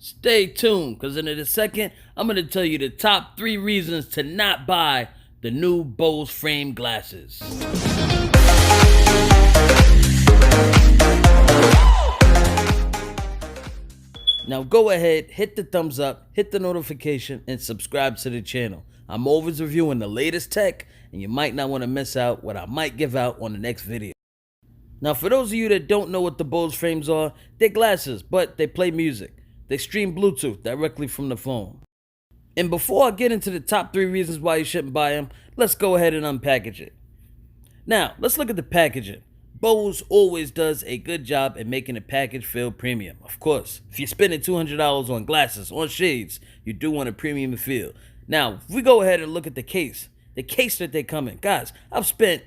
Stay tuned, because in a second, I'm going to tell you the top 3 reasons to not buy the new Bose frame glasses. Now go ahead, hit the thumbs up, hit the notification, and subscribe to the channel. I'm always reviewing the latest tech, and you might not want to miss out what I might give out on the next video. Now for those of you that don't know what the Bose frames are, they're glasses, but they play music. They stream Bluetooth directly from the phone. And before I get into the top 3 reasons why you shouldn't buy them, let's go ahead and unpackage it. Now, let's look at the packaging. Bose always does a good job at making the package feel premium. Of course, if you're spending $200 on glasses, on shades, you do want a premium feel. Now, if we go ahead and look at the case that they come in. Guys, I've spent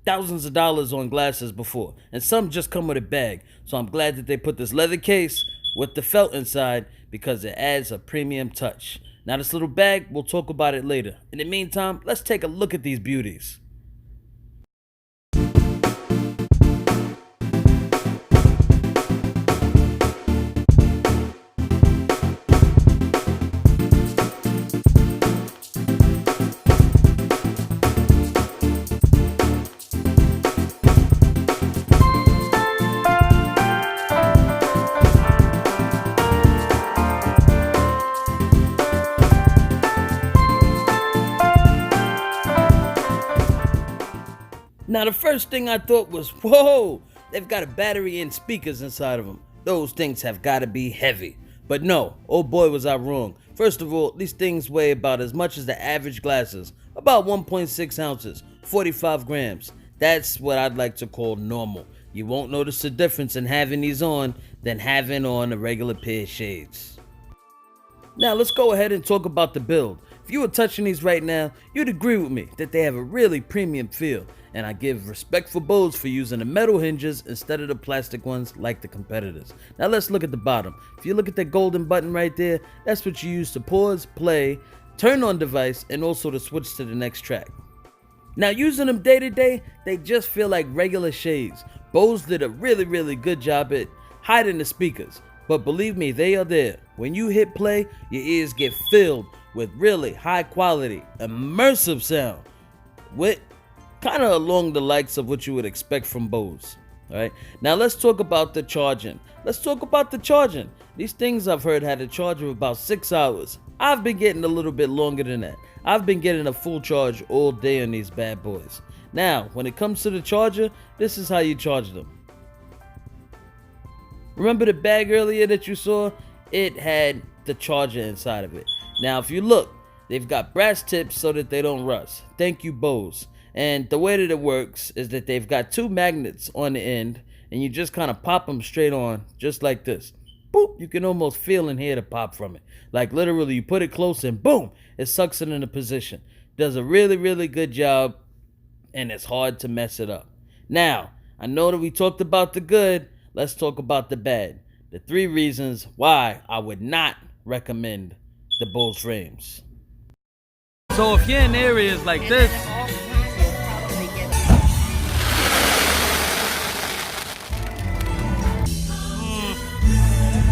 thousands of dollars on glasses before, and some just come with a bag. So I'm glad that they put this leather case with the felt inside because it adds a premium touch. Now this little bag, we'll talk about it later. In the meantime, let's take a look at these beauties. Now the first thing I thought was, whoa, they've got a battery and speakers inside of them. Those things have got to be heavy. But no, oh boy was I wrong. First of all, these things weigh about as much as the average glasses, about 1.6 ounces, 45 grams. That's what I'd like to call normal. You won't notice the difference in having these on than having on a regular pair of shades. Now let's go ahead and talk about the build. If you were touching these right now, you'd agree with me that they have a really premium feel, and I give respect for Bose for using the metal hinges instead of the plastic ones like the competitors. Now let's look at the bottom. If you look at that golden button right there, that's what you use to pause, play, turn on device, and also to switch to the next track. Now using them day to day, they just feel like regular shades. Bose did a really good job at hiding the speakers, but believe me, they are there. When you hit play, your ears get filled with really high quality, immersive sound with kind of along the likes of what you would expect from Bose. Alright, now let's talk about the charging. These things I've heard had a charge of about 6 hours. I've been getting a little bit longer than that. I've been getting a full charge all day on these bad boys. Now, when it comes to the charger, this is how you charge them. Remember the bag earlier that you saw? It had the charger inside of it. Now, if you look, they've got brass tips so that they don't rust. Thank you, Bose. And the way that it works is that they've got 2 magnets on the end, and you just kind of pop them straight on, just like this. Boop! You can almost feel and hear the pop from it. Like literally, you put it close and boom! It sucks it into position. Does a really good job, and it's hard to mess it up. Now, I know that we talked about the good. Let's talk about the bad. The 3 reasons why I would not recommend the Bose frames. So if you're in areas like this,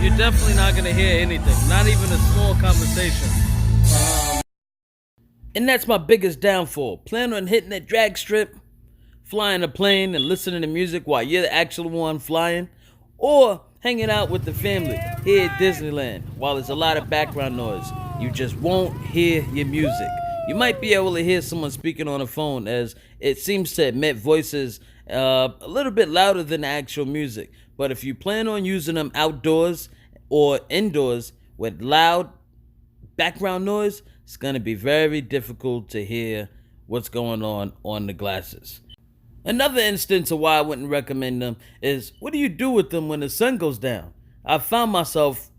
you're definitely not going to hear anything, not even a small conversation. And that's my biggest downfall. Plan on hitting that drag strip, flying a plane and listening to music while you're the actual one flying, or hanging out with the family here at Disneyland while there's a lot of background noise. You just won't hear your music. You might be able to hear someone speaking on a phone, as it seems to emit voices a little bit louder than the actual music. But if you plan on using them outdoors or indoors with loud background noise, it's going to be very difficult to hear what's going on the glasses. Another instance of why I wouldn't recommend them is, what do you do with them when the sun goes down? I've found myself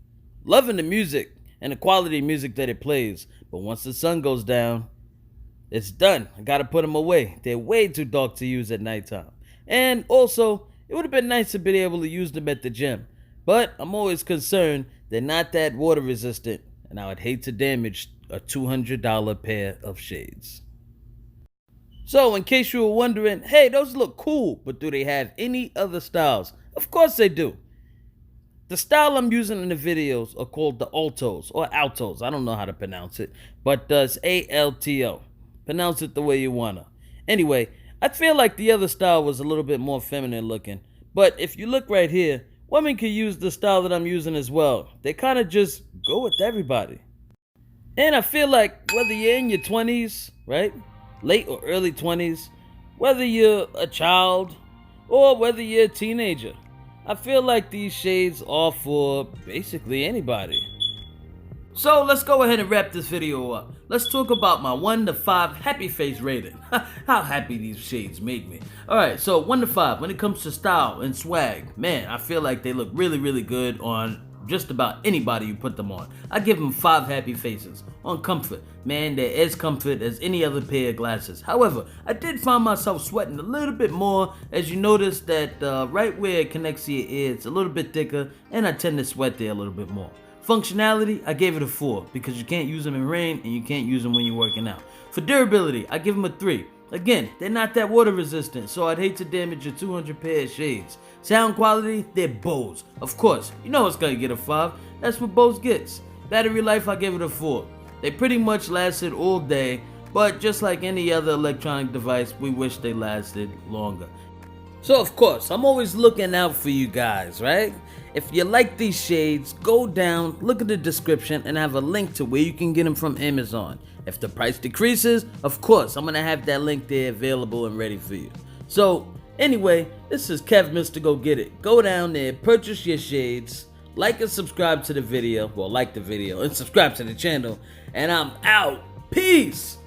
loving the music and the quality of music that it plays, but once the sun goes down, it's done. I gotta put them away. They're way too dark to use at nighttime. And also, it would have been nice to be able to use them at the gym, but I'm always concerned they're not that water resistant, and I would hate to damage a $200 pair of shades. So in case you were wondering, hey, those look cool, but do they have any other styles? Of course they do. The style I'm using in the videos are called the altos or altos. I don't know how to pronounce it, but it's ALTO. Pronounce it the way you wanna. Anyway, I feel like the other style was a little bit more feminine looking. But if you look right here, women can use the style that I'm using as well. They kind of just go with everybody. And I feel like whether you're in your 20s, right? Late or early 20s, whether you're a child or whether you're a teenager, I feel like these shades are for basically anybody. So let's go ahead and wrap this video up. Let's talk about my 1 to 5 happy face rating. How happy these shades make me. Alright, so 1 to 5, when it comes to style and swag, man, I feel like they look really, really good on just about anybody you put them on. I give them 5 happy faces. On comfort, man, they're as comfort as any other pair of glasses. However, I did find myself sweating a little bit more as you notice that right where it connects to your ear, it's a little bit thicker, and I tend to sweat there a little bit more. Functionality, I gave it a 4 because you can't use them in rain and you can't use them when you're working out. For durability, I give them a 3. Again, they're not that water resistant, so I'd hate to damage your 200 pair of shades. Sound quality, they're Bose. Of course, you know it's gonna get a 5. That's what Bose gets. Battery life, I give it a 4. They pretty much lasted all day, but just like any other electronic device, we wish they lasted longer. So of course, I'm always looking out for you guys, right? If you like these shades, go down, look at the description, and I have a link to where you can get them from Amazon. If the price decreases, of course, I'm gonna have that link there available and ready for you. So anyway, this is Kev Mr. Go Get It. Go down there, purchase your shades, like and subscribe to the video, well, like the video and subscribe to the channel, and I'm out. Peace!